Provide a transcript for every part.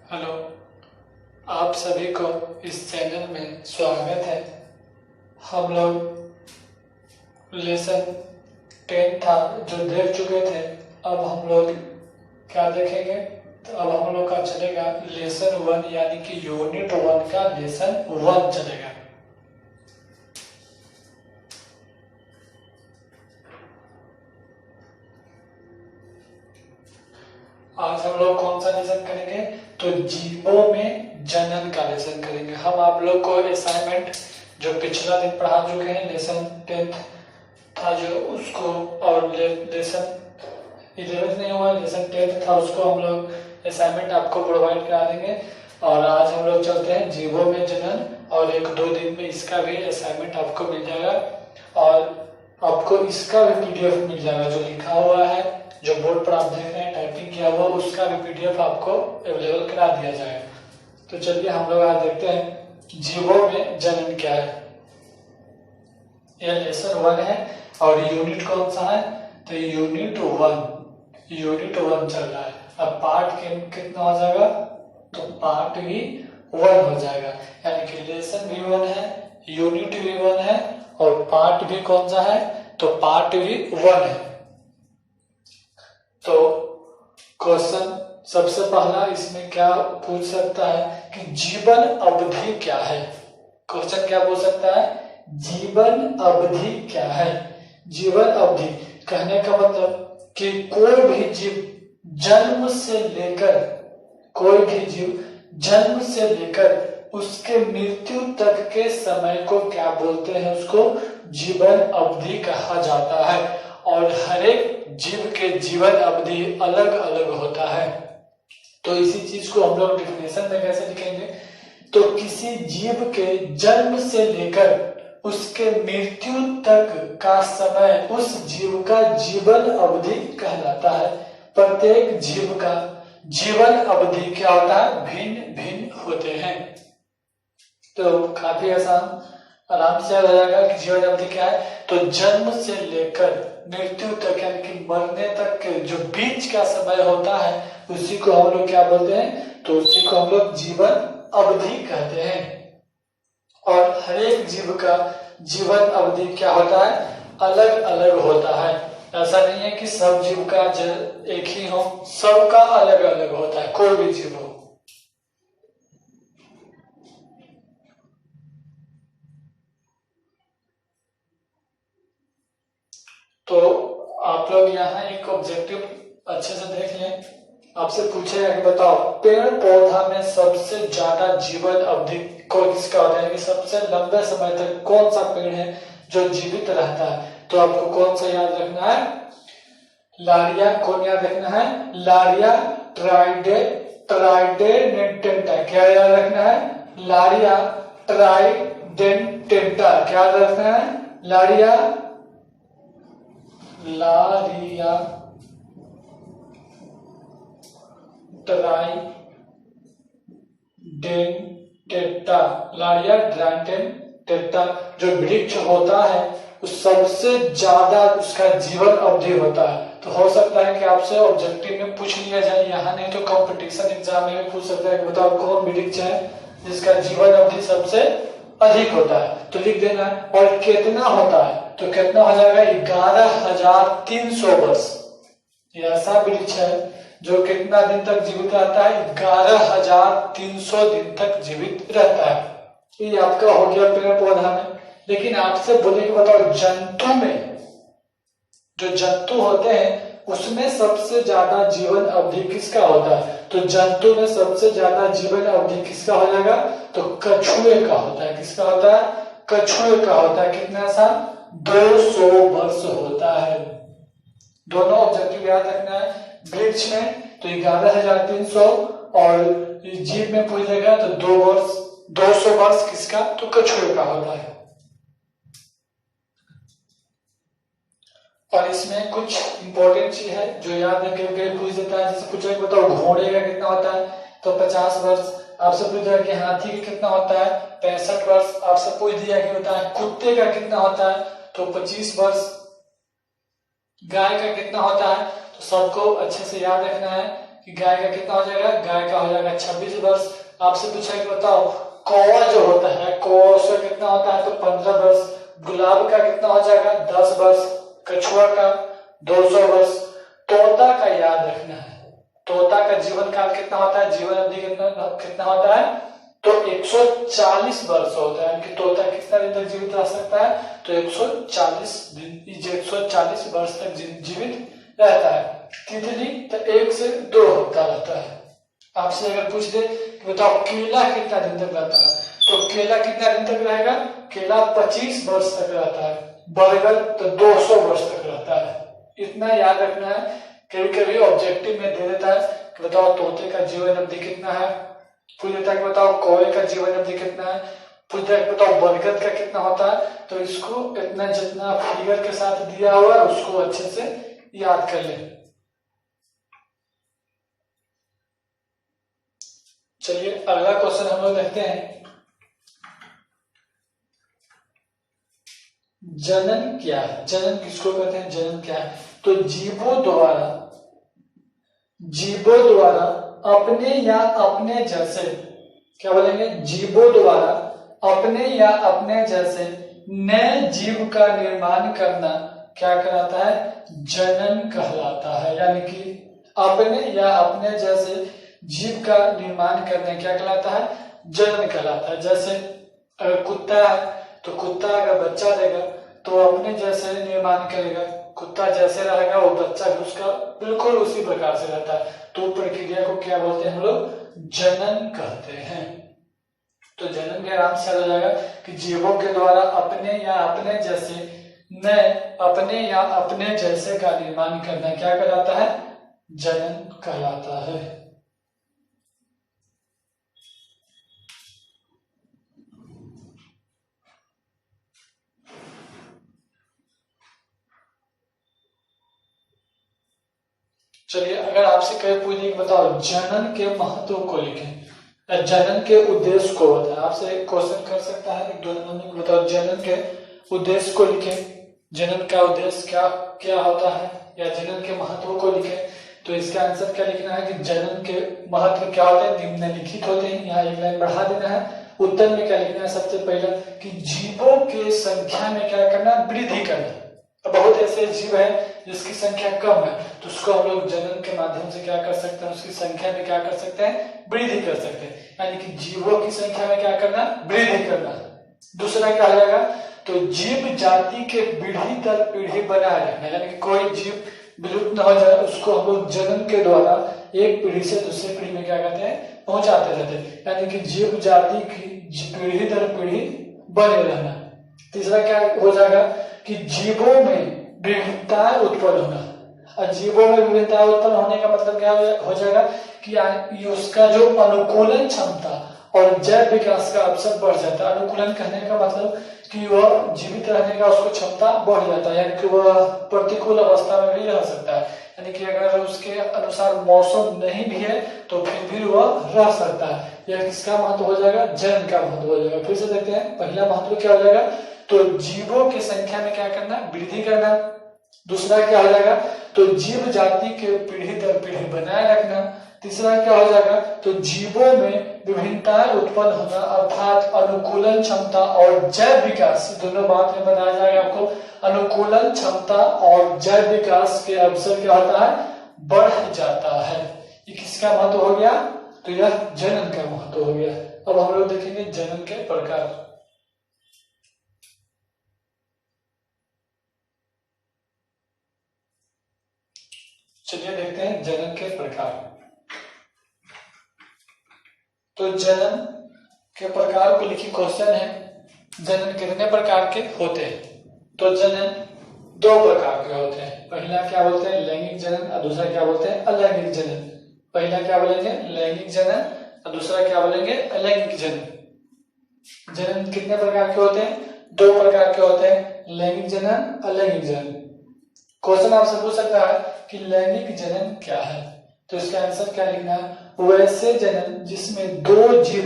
Hello, आप सभी को इस चैनल में स्वागत है। हम लोग लेसन 10 था जो देख चुके थे। अब हम लोग क्या देखेंगे? तो अब हम लोग का चलेगा लेसन 1 यानी कि यूनिट 1 का लेसन 1 चलेगा। आज हम लोग कौन सा लेसन करेंगे? तो जीवों में जनन का लेसन करेंगे। हम आप लोग को असाइनमेंट जो पिछला दिन पढ़ा चुके हैं, लेसन 10 था जो उसको, और लेसन 11 नहीं हुआ, लेसन 10 था उसको हम लोग असाइनमेंट आपको प्रोवाइड करा देंगे। और आज हम लोग चलते हैं जीवों में जनन, और 1-2 दिन में इसका भी असाइनमेंट आपको मिल जाएगा। और आपको इसका भी पीडीएफ मिल जाएगा, जो लिखा हुआ है, जो बोर्ड पर आप देख रहे हैं टाइपिंग किया हुआ, उसका भी पीडीएफ आपको अवेलेबल करा दिया जाएगा। तो चलिए हम लोग आज देखते हैं जीवों में जनन क्या है। यह लेसन 1 है और यूनिट कौन सा है? तो यूनिट 1 चल रहा है। अब पार्ट कितना हो जाएगा? तो पार्ट भी 1 हो जाएगा, यानी कि लेसन भी 1 है, यूनिट भी 1 है, और पार्ट भी कौन सा है? तो पार्ट भी 1 है। तो क्वेश्चन सबसे पहला इसमें क्या पूछ सकता है कि जीवन अवधि क्या है? क्वेश्चन क्या पूछ सकता है? जीवन अवधि क्या है? जीवन अवधि कहने का मतलब कि कोई भी जीव जन्म से लेकर उसके मृत्यु तक के समय को क्या बोलते हैं? उसको जीवन अवधि कहा जाता है। और हर एक जीव के जीवन अवधि अलग अलग होता है। तो इसी चीज को हम लोग डेफिनेशन में कैसे लिखेंगे? तो किसी जीव के जन्म से लेकर उसके मृत्यु तक का समय उस जीव का जीवन अवधि कहलाता है। प्रत्येक जीव का जीवन अवधि क्या होता है? भिन्न भिन्न होते हैं। तो काफी आराम से याद आ जाएगा कि जीवन अवधि क्या है। तो जन्म से लेकर मृत्यु तक यानी कि मरने तक के जो बीच का समय होता है, उसी को हम लोग क्या बोलते हैं? तो उसी को हम लोग जीवन अवधि कहते हैं। और हर एक जीव का जीवन अवधि क्या होता है? अलग अलग होता है। ऐसा नहीं है कि सब जीव का एक ही हो, सबका अलग अलग होता है, कोई भी जीव हो। तो आप लोग यहाँ एक ऑब्जेक्टिव अच्छे से देख लें। आपसे पूछेगा कि बताओ पेड़ पौधा में सबसे ज्यादा जीवन अवधि को किसका होता है? कि सबसे लंबे समय तक कौन सा पेड़ है जो जीवित रहता है? तो आपको कौन सा याद रखना है? लारिया। कौन याद रखना है? लारिया ट्राइडेंटेंटा। क्या याद रखना है? लारिया ट्राइडेंटेंटा। क्या याद रखना है? लारिया ट्राइडेंटेंटा जो वृक्ष होता है उस सबसे ज्यादा उसका जीवन अवधि होता है। तो हो सकता है कि आपसे ऑब्जेक्टिव में पूछ लिया जाए, यहाँ नहीं तो कंपटीशन एग्जाम में भी पूछ सकता है कि बताओ कौन वृक्ष है जिसका जीवन अवधि सबसे अधिक होता है? तो लिख देना है। और कितना होता है? तो कितना हो जाएगा? 11,300 वर्ष। ये ऐसा वृक्ष है जो कितना दिन तक जीवित रहता है? 11,300 दिन तक जीवित रहता है। ये आपका हो गया पेड़ पौधा में। लेकिन आपसे बोले कि बताओ जंतु में, जो जंतु होते हैं उसमें सबसे ज्यादा जीवन अवधि किसका होता है? तो जंतु में सबसे ज्यादा जीवन अवधि किसका हो जाएगा? तो कछुए का होता है। किसका होता है? कछुए का होता है। कितना साल? 200 वर्ष होता है। दोनों ऑब्जेक्टिव याद रखना है। वृक्ष में तो 11,300 और जीव में पूछेगा तो 200 वर्ष किसका? तो कछुए का होता है। और इसमें कुछ इंपॉर्टेंट चीज है जो याद रखे पूछ देता है। जैसे पूछा बताओ घोड़े का कितना होता है? तो 50 वर्ष। आपसे पूछ दिया कि हाथी का कितना होता है? 65 वर्ष। आपसे पूछ दिया कि होता है कुत्ते का कितना होता है? तो 25 वर्ष। गाय का कितना होता है? तो सबको अच्छे से याद रखना है कि गाय का कितना हो जाएगा, गाय का हो जाएगा 26 वर्ष। आपसे पूछा कि बताओ कौवा जो होता है, कौवा उसका कितना होता है, तो 15 वर्ष। गुलाब का कितना हो जाएगा, 10 वर्ष। कछुआ का 200 वर्ष। तोता का याद रखना है, तोता का जीवन काल कितना होता है, जीवन अवधि कितना होता है, तो 140 वर्ष होता है। कि तोता कितना दिन तक जीवित रह सकता है, तो 140 दिन, 140 वर्ष तक जीवित रहता है। तितली तो 1 से 2 हफ्ता रहता है। आपसे अगर पूछ दे कि बताओ केला कितना दिन तक रहता है, तो केला कितना दिन तक रहेगा, केला 25 वर्ष तक रहता है। बरगद तो 200 वर्ष तक रहता है। इतना याद रखना है। कभी कभी ऑब्जेक्टिव में दे देता है कि बताओ तोते का जीवन अवधि कितना है, पूछ देता है कि बताओ कौवे का जीवन अवधि कितना है, पूछ देता है कि बताओ बरगद का कितना होता है। तो इसको इतना जितना फिगर के साथ दिया हुआ है उसको अच्छे से याद कर ले। चलिए अगला क्वेश्चन हम लोग देखते हैं। जनन क्या है, जनन किसको कहते हैं, जनन क्या है, तो जीवों द्वारा अपने या अपने जैसे, क्या बोलेंगे, जीवों द्वारा अपने या अपने जैसे नए जीव का निर्माण करना क्या कहलाता है, जनन कहलाता है। यानी कि अपने या अपने जैसे जीव का निर्माण करना क्या कहलाता है, जनन कहलाता है। जैसे अगर कुत्ता है तो कुत्ता अगर बच्चा देगा तो अपने जैसे निर्माण करेगा, कुत्ता जैसे रहेगा वो बच्चा भी उसका बिल्कुल उसी प्रकार से रहता है। तो प्रक्रिया को क्या बोलते हैं हम लोग, जनन कहते हैं। तो जनन के नाम से हो जाएगा कि जीवों के द्वारा अपने या अपने जैसे नए, अपने या अपने जैसे का निर्माण करना क्या कहलाता है, जनन कहलाता है। चलिए अगर आपसे कहे पूछे कि बताओ जनन के महत्व को लिखें, जनन के उद्देश्य को बताएं, आपसे क्वेश्चन कर सकता है एक 2 नंबर में, बताओ जनन के उद्देश्य को लिखें, जनन का उद्देश्य क्या क्या होता है, या जनन के महत्व को लिखें। तो इसका आंसर क्या लिखना है कि जनन के महत्व क्या होते हैं, निम्नलिखित होते हैं। यहाँ एक लाइन बढ़ा देना है। उत्तर में क्या लिखना है, सबसे पहला कि जीवों के संख्या में क्या करना, वृद्धि करना। बहुत ऐसे जीव है जिसकी संख्या कम है, तो उसको हम लोग जनन के माध्यम से क्या कर सकते हैं, उसकी संख्या में क्या कर सकते हैं, वृद्धि कर सकते हैं। यानी कि जीवों की संख्या में क्या करना, वृद्धि करना। दूसरा क्या हो जाएगा, तो जीव जाति के पीढ़ी दर पीढ़ी बनाए रखना, यानी कि कोई जीव विलुप्त न हो जाए उसको हम लोग जनन के द्वारा एक पीढ़ी से दूसरी पीढ़ी में क्या कहते हैं, पहुंचाते रहते हैं। यानी कि जीव जाति की पीढ़ी दर पीढ़ी बने रहना। तीसरा क्या हो जाएगा कि जीवों में विभिन्नताएं उत्पन्न होना। और जीवों में विभिन्नताएं उत्पन्न होने का मतलब क्या हो जाएगा कि उसका जो अनुकूलन क्षमता और जैव विकास का अवसर बढ़ जाता है। अनुकूलन कहने का मतलब कि वह जीवित रहने का उसको क्षमता बढ़ जाता है, यानी कि वह प्रतिकूल अवस्था में भी रह सकता है। यानी कि अगर उसके अनुसार मौसम नहीं भी है तो फिर भी वह रह सकता है। यह किसका महत्व हो जाएगा, जनन का महत्व हो जाएगा। फिर से देखते हैं, पहला महत्व क्या हो जाएगा, तो जीवों की संख्या में क्या करना, वृद्धि करना। दूसरा क्या हो जाएगा, तो जीव जाति के पीढ़ी दर पीढ़ी बनाए रखना। तीसरा क्या हो जाएगा, तो जीवों में विभिन्नताएं उत्पन्न होना, अर्थात अनुकूलन क्षमता और जैव विकास, दोनों बात में बनाया जाएगा आपको। अनुकूलन क्षमता और जैव विकास के अवसर क्या होता है, बढ़ जाता है। ये किसका महत्व हो गया, तो यह जनन का महत्व हो गया। अब हम लोग देखेंगे जनन के प्रकार। चलिए देखते हैं जनन के प्रकार। तो जनन के प्रकार को लिखी क्वेश्चन है, जनन कितने प्रकार के होते हैं। तो जनन 2 प्रकार के होते हैं। पहला क्या बोलते हैं, लैंगिक जनन, और दूसरा क्या बोलते हैं, अलैंगिक जनन। पहला क्या बोलेंगे, लैंगिक जनन, और दूसरा क्या बोलेंगे, अलैंगिक जनन। जनन कितने प्रकार के होते हैं, 2 प्रकार के होते हैं, लैंगिक जनन, अलैंगिक जनन। क्वेश्चन आपसे पूछ सकता है कि लैंगिक जनन क्या है, तो इसका आंसर क्या लिखना है, वैसे जनन जिसमें 2 जीव,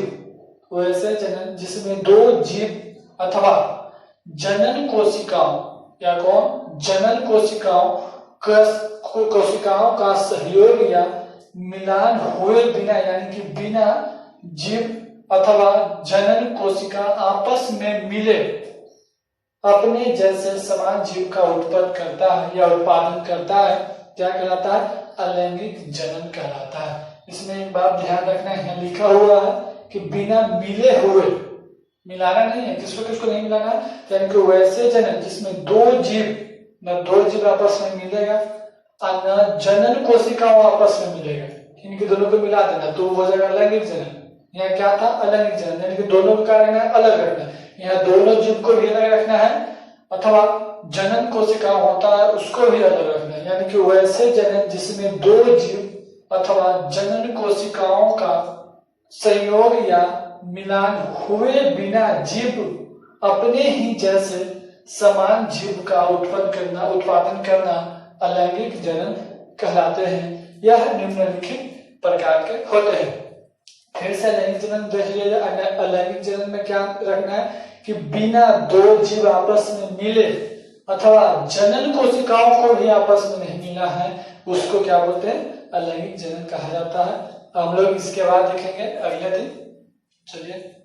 वैसे जनन जिसमें 2 जीव अथवा जनन कोशिकाओं या जनन कोशिकाओं का सहयोग या मिलान हुए बिना यानी कि बिना जीव अथवा जनन कोशिका आपस में मिले अपने जैसे समान जीव का उत्पन्न करता है या उत्पादन करता है, क्या कहलाता है? अलैंगिक जनन कहलाता है। इसमें एक बात ध्यान रखना है, लिखा हुआ है कि बिना मिले हुए, मिलाना नहीं है, किसको किसको नहीं मिलाना है, यानी कि वैसे जनन जिसमें दो जीव आपस में मिलेगा और न जनन कोशिकाओं आपस में मिलेगा, इनके दोनों को मिला देना तो हो जाएगा अलैंगिक जनन। यहाँ क्या था? अलैंगिक जनन, यानी कि दोनों को क्या रखना है? अलग रखना है। यहाँ दोनों जीव को भी अलग रखना है अथवा जनन कोशिका होता है उसको भी अलग रखना है, यानी कि वैसे जनन जिसमें दो जीव अथवा जनन कोशिकाओं का संयोग या मिलान हुए बिना जीव अपने ही जैसे समान जीव का उत्पादन करना अलैंगिक जनन कहलाते हैं। यह निम्नलिखित प्रकार के होते हैं। फिर से अलैंगिक जनन देख लीजिए। अलैंगिक जनन में क्या रखना है कि बिना दो जीव आपस में मिले अथवा जनन कोशिकाओं को भी आपस में नहीं मिला है, उसको क्या बोलते हैं? अलैंगिक जनन कहा जाता है। हम लोग इसके बाद देखेंगे अगले दिन। चलिए।